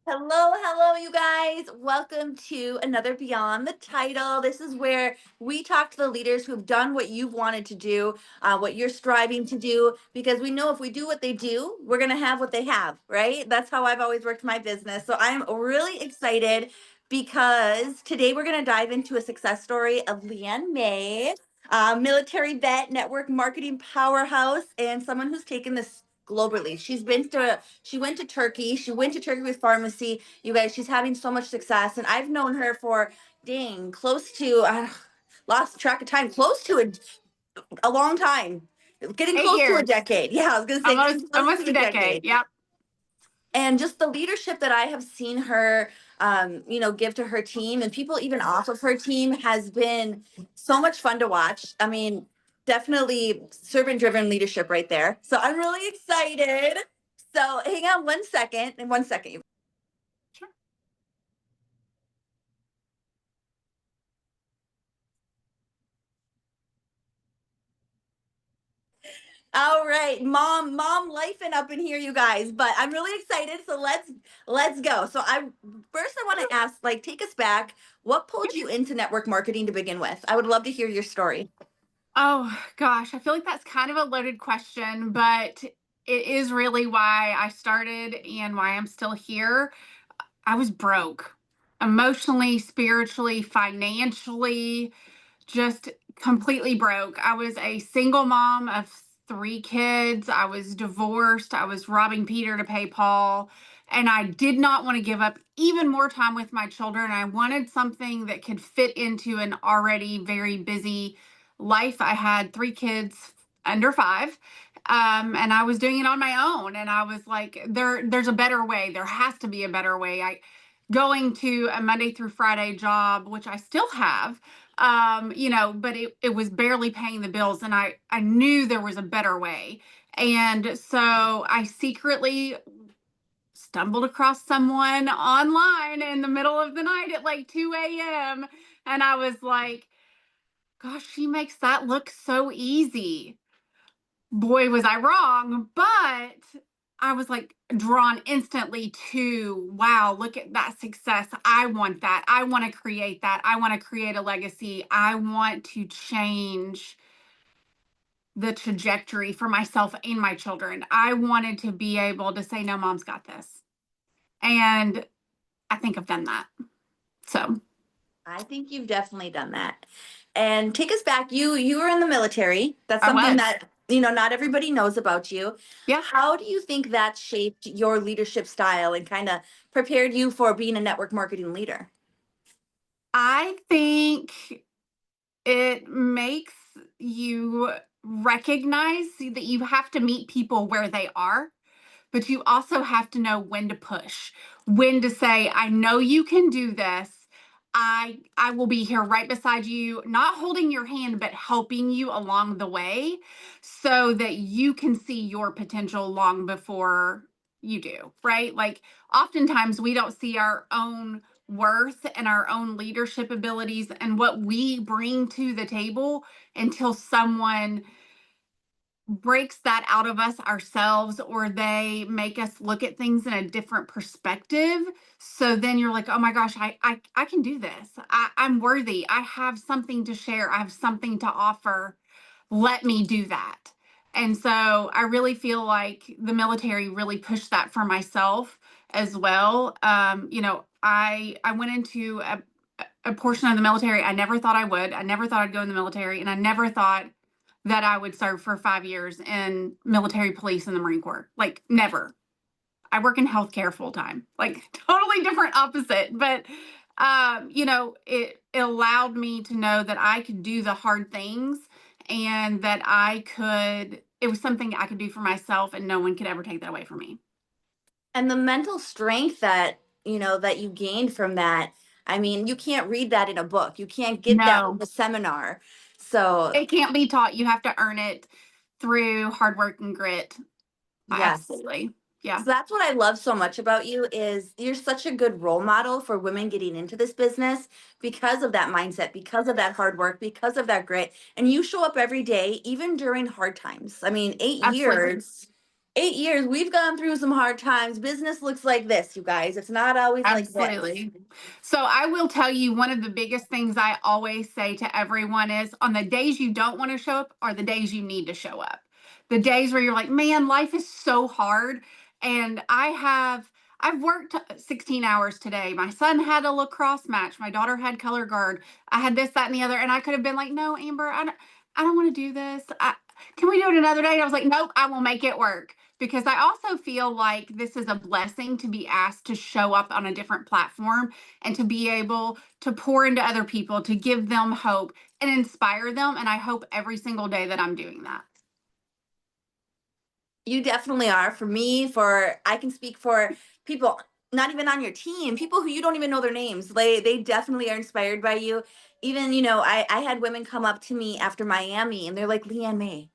Hello, you guys. Welcome to another Beyond the Title. This is where we talk to the leaders who've done what you've wanted to do, what you're striving to do, because we know if we do what they do, we're going to have what they have, right? That's how I've always worked my business. So I'm really excited because today we're going to dive into a success story of LeeAnn May, military vet, network marketing powerhouse, and someone who's taken this globally. She went to Turkey. She went to Turkey with pharmacy. You guys, she's having so much success. And I've known her for, dang, close to, lost track of time, close to a long time. Getting eight close to a years, decade. Yeah, I was going to say getting almost close almost to a a decade. decade. Yep. And just the leadership that I have seen her, give to her team and people even off of her team has been so much fun to watch. I mean, definitely servant driven leadership right there. So I'm really excited. So hang on one second. In 1 second. Sure. All right, mom lifing up in here, you guys. But I'm really excited. So let's go. So I want to ask, like, take us back. What pulled Yep. you into network marketing to begin with? I would love to hear your story. Oh gosh, I feel like that's kind of a loaded question, but it is really why I started and why I'm still here. I was broke emotionally, spiritually, financially, just completely broke. I was a single mom of three kids. I was divorced. I was robbing Peter to pay Paul. And I did not want to give up even more time with my children. I wanted something that could fit into an already very busy life. I had three kids under five. And I was doing it on my own. And I was like, there's a better way. There has to be a better way. Going to a Monday through Friday job, which I still have, but it was barely paying the bills. And I knew there was a better way. And so I secretly stumbled across someone online in the middle of the night at like 2 a.m. And I was like, gosh, she makes that look so easy. Boy, was I wrong, but I was like drawn instantly to, wow, look at that success. I want that. I want to create that. I want to create a legacy. I want to change the trajectory for myself and my children. I wanted to be able to say, no, mom's got this. And I think I've done that. So, I think you've definitely done that. And take us back. You were in the military. That's I something was. that, not everybody knows about you. Yeah. How do you think that shaped your leadership style and kind of prepared you for being a network marketing leader? I think it makes you recognize that you have to meet people where they are, but you also have to know when to push, when to say, I know you can do this. I will be here right beside you, not holding your hand, but helping you along the way so that you can see your potential long before you do, right? Like oftentimes we don't see our own worth and our own leadership abilities and what we bring to the table until someone breaks that out of us ourselves, or they make us look at things in a different perspective. So then you're like, oh my gosh, I can do this. I'm worthy. I have something to share. I have something to offer. Let me do that. And so I really feel like the military really pushed that for myself as well. I went into a portion of the military I never thought I would. I never thought I'd go in the military, and I never thought that I would serve for 5 years in military police in the Marine Corps. Like, never. I work in healthcare full time, like, totally different opposite. But, it allowed me to know that I could do the hard things and that it was something I could do for myself, and no one could ever take that away from me. And the mental strength that you gained from that. I mean, you can't read that in a book. You can't get that from No, a seminar. So, it can't be taught. You have to earn it through hard work and grit. yes. Absolutely. Yeah. So that's what I love so much about you is you're such a good role model for women getting into this business because of that mindset, because of that hard work, because of that grit. And you show up every day, even during hard times. I mean, eight Absolutely. years. 8 years, we've gone through some hard times. Business looks like this, you guys. It's not always like this. Absolutely. So I will tell you one of the biggest things I always say to everyone is on the days you don't want to show up are the days you need to show up. The days where you're like, man, life is so hard. And I've worked 16 hours today. My son had a lacrosse match. My daughter had color guard. I had this, that, and the other. And I could have been like, no, Amber, I don't want to do this. Can we do it another day? And I was like, nope, I will make it work because I also feel like this is a blessing to be asked to show up on a different platform and to be able to pour into other people, to give them hope and inspire them. And I hope every single day that I'm doing that. You definitely are. For me, for I can speak for people not even on your team, people who you don't even know their names. They definitely are inspired by you. Even, I had women come up to me after Miami and they're like, "LeeAnn May,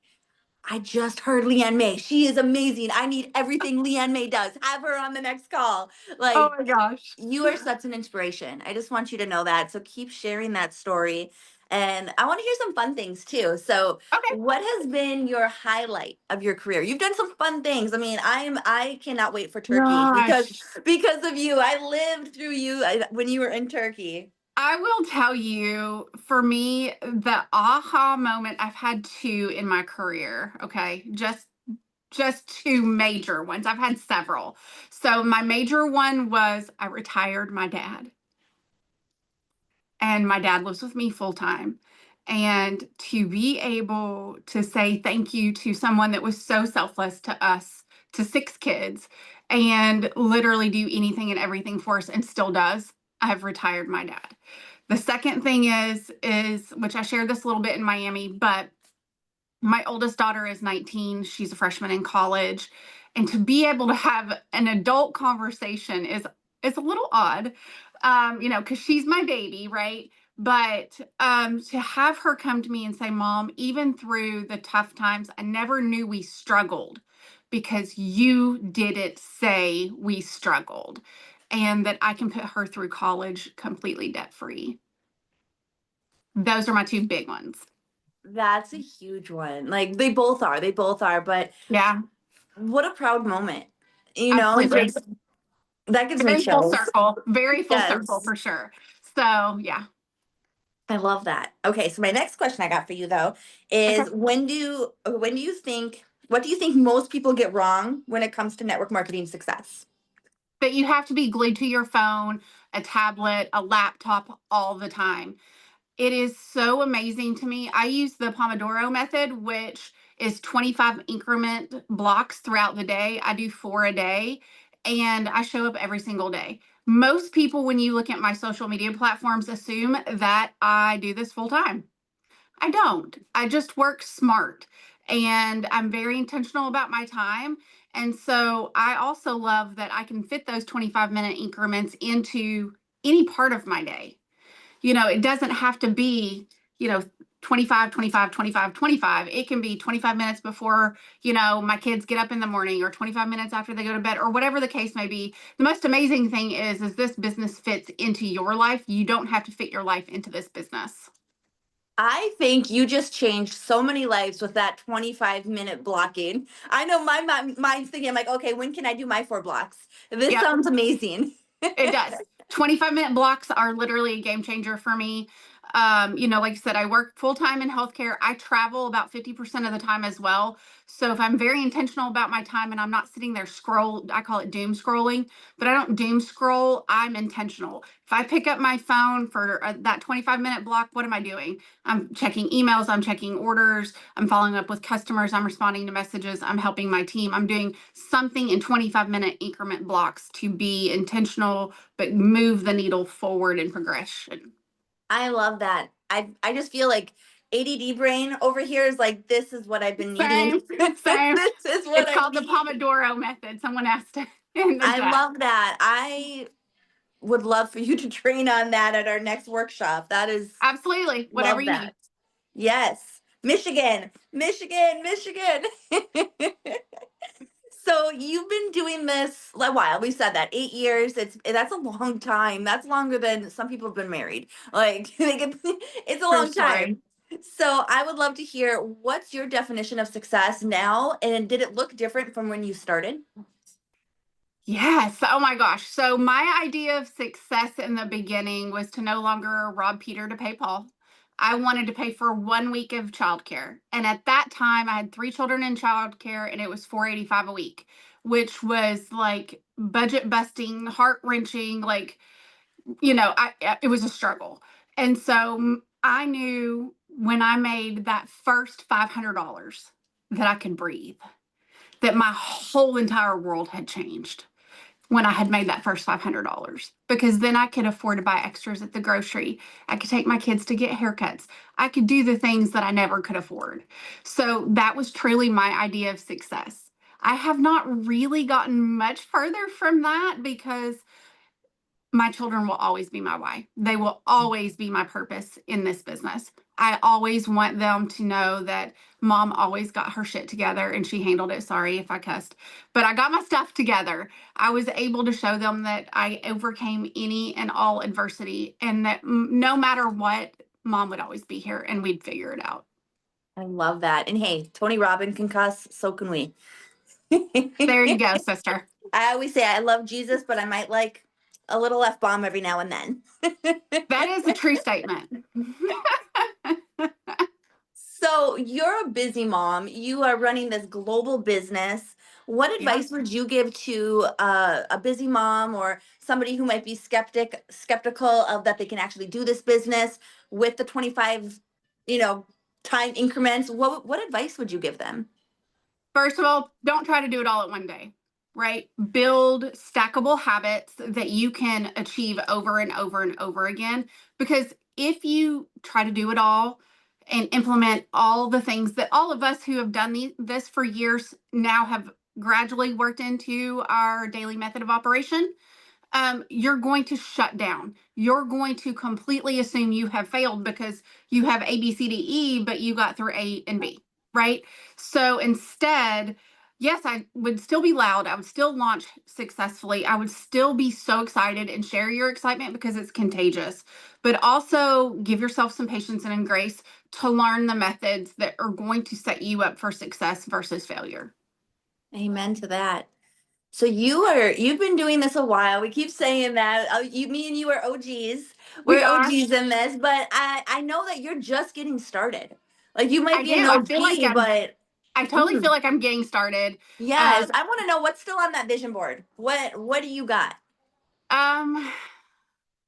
I just heard LeeAnn May. She is amazing. I need everything LeeAnn May does. Have her on the next call." Oh Like, my gosh. you are such an inspiration. I just want you to know that. So keep sharing that story. And I want to hear some fun things too. So, Okay. what has been your highlight of your career? You've done some fun things. I mean, I cannot wait for Turkey because Gosh. of you. I lived through you when you were in Turkey. I will tell you, for me, the aha moment, I've had two in my career. Okay. Just two major ones. I've had several. So my major one was I retired my dad. And my dad lives with me full time. And to be able to say thank you to someone that was so selfless to us, to six kids, and literally do anything and everything for us and still does, I've retired my dad. The second thing is which I shared this a little bit in Miami, but my oldest daughter is 19. She's a freshman in college. And to be able to have an adult conversation is a little odd, because she's my baby, right? But to have her come to me and say, Mom, even through the tough times, I never knew we struggled because you didn't say we struggled. And that I can put her through college completely debt free. Those are my two big ones. That's a huge one. Like they both are. They both are. But Yeah, what a proud moment. absolutely. Just that gives me Very full chills. circle. Very full circle Yes. for sure. So yeah. I love that. Okay, so my next question I got for you though Okay. is when do you think what do you think most people get wrong when it comes to network marketing success? But you have to be glued to your phone, a tablet, a laptop all the time. It is so amazing to me. I use the Pomodoro method, which is 25 increment blocks throughout the day. I do 4 a day and I show up every single day. Most people, when you look at my social media platforms, assume that I do this full time. I don't. I just work smart and I'm very intentional about my time. And so I also love that I can fit those 25-minute increments into any part of my day. It doesn't have to be, you know, 25, 25, 25, 25. It can be 25 minutes before, my kids get up in the morning or 25 minutes after they go to bed or whatever the case may be. The most amazing thing is this business fits into your life. You don't have to fit your life into this business. I think you just changed so many lives with that 25-minute blocking. I know my mind's thinking, I'm like, okay, when can I do my 4 blocks? This Yep. sounds amazing. It does. 25-minute blocks are literally a game changer for me. Like I said, I work full time in healthcare. I travel about 50% of the time as well. So if I'm very intentional about my time and I'm not sitting there I call it doom scrolling, but I don't doom scroll. I'm intentional. If I pick up my phone for that 25-minute block, what am I doing? I'm checking emails. I'm checking orders. I'm following up with customers. I'm responding to messages. I'm helping my team. I'm doing something in 25-minute increment blocks to be intentional, but move the needle forward in progression. I love that. I just feel like ADD brain over here is like, this is what I've been needing. Same, same. This is what It's I called the need. Pomodoro method. Someone asked in the I chat. love that. I would love for you to train on that at our next workshop. That is, Absolutely. Whatever love you that. need. Yes. Michigan, Michigan, Michigan. So you've been doing this a while. We said that 8 years. That's a long time. That's longer than some people have been married. Like it's a True long story. time. So I would love to hear what's your definition of success now, and did it look different from when you started? Yes. Oh my gosh. So my idea of success in the beginning was to no longer rob Peter to pay Paul. I wanted to pay for 1 week of childcare. And at that time I had 3 children in childcare and it was $485 a week, which was like budget busting, heart wrenching, like, it was a struggle. And so I knew when I made that first $500 that I could breathe, that my whole entire world had changed when I had made that first $500, because then I could afford to buy extras at the grocery. I could take my kids to get haircuts. I could do the things that I never could afford. So that was truly my idea of success. I have not really gotten much further from that because my children will always be my why. They will always be my purpose in this business. I always want them to know that mom always got her shit together and she handled it. Sorry if I cussed, but I got my stuff together. I was able to show them that I overcame any and all adversity and that no matter what, mom would always be here and we'd figure it out. I love that. And hey, Tony Robbins can cuss, so can we. There you go, sister. I always say I love Jesus, but I might like a little F bomb every now and then. That is a true statement. So you're a busy mom. You are running this global business. What Yeah. advice would you give to a busy mom or somebody who might be skeptical of that they can actually do this business with the 25, you know, time increments? What advice would you give them? First of all, don't try to do it all at one day, right? Build stackable habits that you can achieve over and over and over again. Because if you try to do it all and implement all the things that all of us who have done this for years now have gradually worked into our daily method of operation, you're going to shut down. You're going to completely assume you have failed because you have A, B, C, D, E, but you got through A and B, right? So instead, yes, I would still be loud. I would still launch successfully. I would still be so excited and share your excitement because it's contagious. But also give yourself some patience and grace to learn the methods that are going to set you up for success versus failure. Amen to that. So you've been doing this a while. We keep saying that. Me and you are OGs. We We're are. OGs in this, but I know that you're just getting started. Like you might I be an do. I feel like OG, but I totally mm, feel like I'm getting started. yes, Um, I want to know what's still on that vision board. What do you got? um,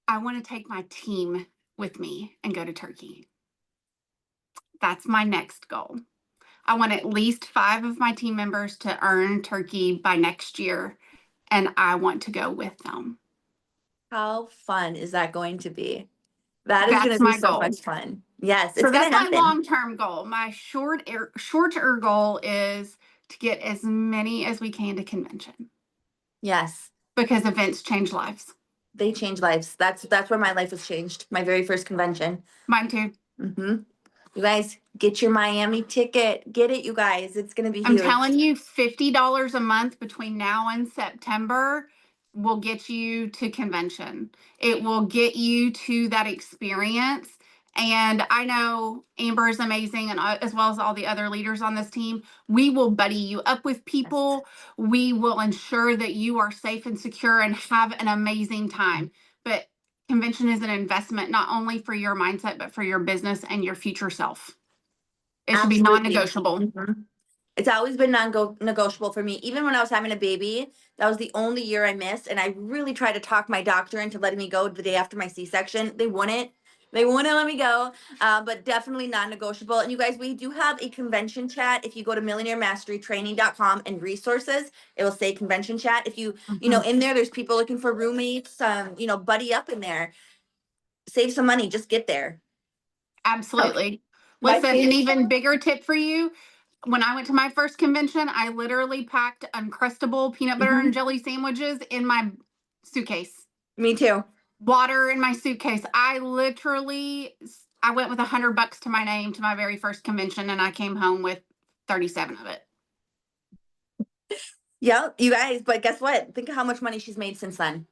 I want to take my team with me and go to Turkey. That's my next goal. I want at least 5 of my team members to earn Turkey by next year, and I want to go with them. How fun is that going to be? That is going That's to be my so goal. much fun. Yes, it's So going that's to my happen. long-term goal. My shorter goal is to get as many as we can to convention Yes, because events change lives. they change lives. That's where my life was changed. My very first convention. Mine too. Hmm. You guys get your Miami ticket. Get it, you guys. It's going to be I'm huge. telling you, $50 a month between now and September will get you to convention. It will get you to that experience. And I know Amber is amazing, and as well as all the other leaders on this team. We will buddy you up with Yes. people. We will ensure that you are safe and secure and have an amazing time. But convention is an investment not only for your mindset, but for your business and your future self. It should be non Absolutely. negotiable. Mhm. It's always been non-negotiable for me. Even when I was having a baby, that was the only year I missed. And I really tried to talk my doctor into letting me go the day after my C-section. They wouldn't. They wouldn't let me go. But definitely non-negotiable. And you guys, we do have a convention chat. If you go to millionairemasterytraining.com and resources, it will say convention chat. If Mhm. in there, there's people looking for roommates, buddy up in there. Save some money. Just get there. Okay. Absolutely. My Listen, an favorite even part. bigger tip for you. When I went to my first convention, I literally packed Uncrustable peanut butter and Mhm. jelly sandwiches in my suitcase, Me too. water in my suitcase. I went with $100 to my name to my very first convention, and I came home with 37 of it. Yeah, you guys, but guess what? Think of how much money she's made since then.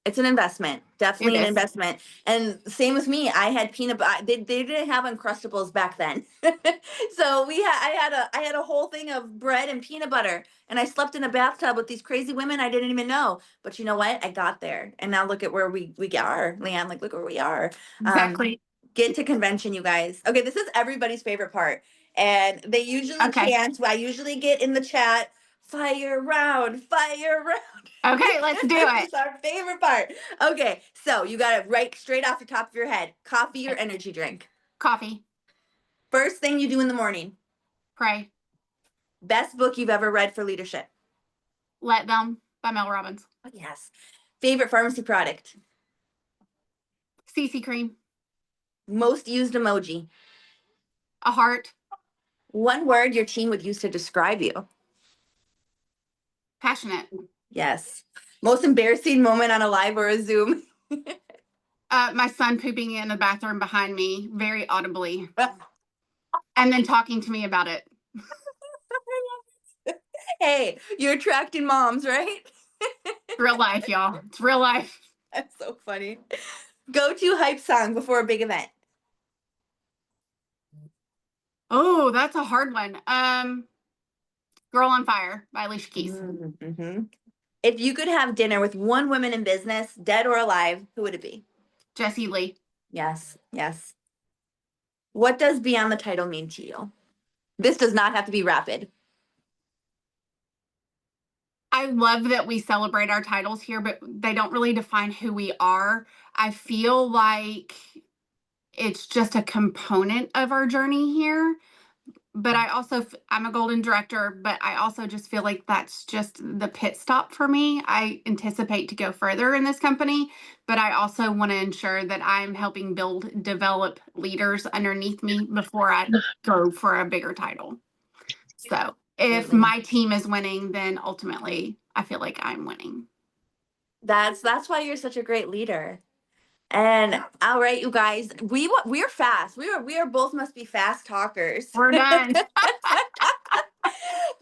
It's an investment, It definitely an is. investment. And same with me. I had peanut butter. They didn't have Uncrustables back then, so I had a whole thing of bread and peanut butter, and I slept in a bathtub with these crazy women I didn't even know. But you know what? I got there, and now look at where we are, LeeAnn. Like, look where we are. Um, Exactly. get to convention, you guys. Okay, this is everybody's favorite part, and they usually Okay. chant. I usually get in the chat, fire round, fire round. Okay, let's do This it. is our favorite part. Okay, so you got it right straight off the top of your head. Coffee or Okay. energy drink? Coffee. First thing you do in the morning. Pray. Best book you've ever read for leadership? Let Them by Mel Robbins. Oh, yes. Favorite pharmacy product? CC cream. Most used emoji? A heart. One word your team would use to describe you? Passionate. Yes. Most embarrassing moment on a live or a Zoom? My son pooping in the bathroom behind me very audibly and then talking to me about it. Hey, you're attracting moms, right? Real life, y'all. It's real life. That's so funny. Go to hype song before a big event. Oh, that's a hard one. Girl on Fire by Alicia Keys. Mm-hmm. If you could have dinner with one woman in business, dead or alive, who would it be? Jessie Lee. Yes, yes. What does Beyond the Title mean to you? This does not have to be rapid. I love that we celebrate our titles here, but they don't really define who we are. I feel like it's just a component of our journey here. But I'm a golden director, but I also just feel like that's just the pit stop for me. I anticipate to go further in this company, but I also want to ensure that I'm helping develop leaders underneath me before I go for a bigger title. So if Absolutely. my team is winning, then ultimately I feel like I'm winning. That's why you're such a great leader. And all right, you guys, we're fast. We are both must be fast talkers. We're done.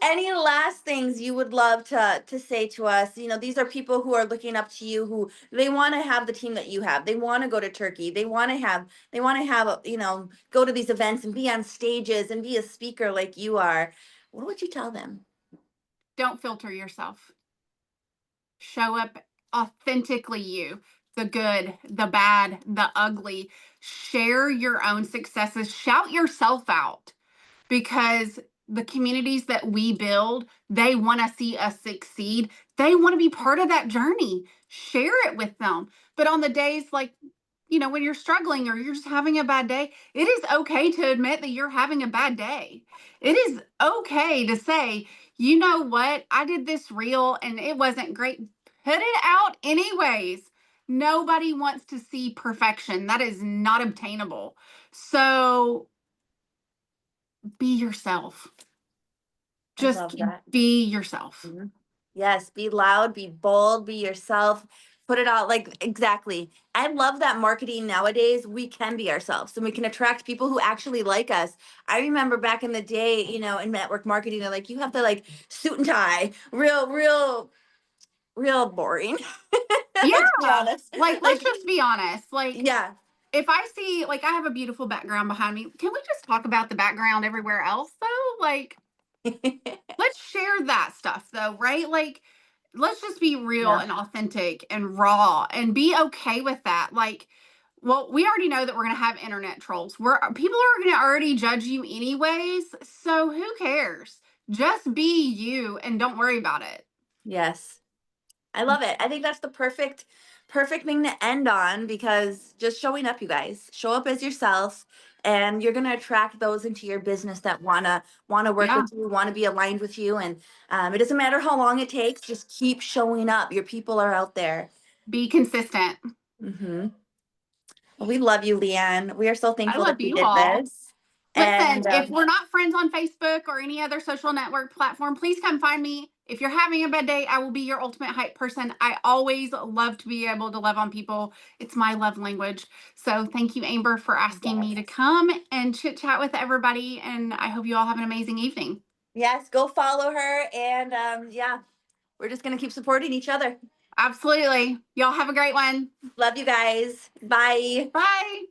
Any last things you would love to say to us? You know, these are people who are looking up to you, who they want to have the team that you have. They want to go to Turkey. They want to have, go to these events and be on stages and be a speaker like you are. What would you tell them? Don't filter yourself. Show up authentically you, the good, the bad, the ugly. Share your own successes. Shout yourself out because the communities that we build, they want to see us succeed. They want to be part of that journey. Share it with them. But on the days like, when you're struggling or you're just having a bad day, it is okay to admit that you're having a bad day. It is okay to say, you know what? I did this reel and it wasn't great. Put it out anyways. Nobody wants to see perfection. That is not obtainable. So be yourself. I love Just that. be yourself. Mhm. Yes, be loud, be bold, be yourself. Put it out like exactly. I love that marketing nowadays. We can be ourselves and we can attract people who actually like us. I remember back in the day, in network marketing, they're like, you have to like suit and tie, real boring. Let's be Yeah. honest. Like, let's Like, just be honest. Like, yeah. if I see, like, I have a beautiful background behind me, can we just talk about the background everywhere else, though? Like, let's share that stuff, though, right? Like, let's just be real Yeah. and authentic and raw and be okay with that. Like, well, we already know that we're going to have internet trolls. People are going to already judge you anyways. So who cares? Just be you and don't worry about it. Yes. I love it. I think that's the perfect thing to end on because just showing up, you guys. Show up as yourself and you're going to attract those into your business that want to work Yeah. with you, want to be aligned with you, and it doesn't matter how long it takes, just keep showing up. Your people are out there. Be consistent. Mhm. Well, we love you, LeeAnn. We are so I thankful that love we you did all. this. Listen, And if we're not friends on Facebook or any other social network platform, please come find me. If you're having a bad day, I will be your ultimate hype person. I always love to be able to love on people. It's my love language. So thank you, Amber, for asking yes. me to come and chit chat with everybody. And I hope you all have an amazing evening. Yes, go follow her and yeah, we're just going to keep supporting each other. Absolutely. Y'all have a great one. Love you guys. Bye. Bye.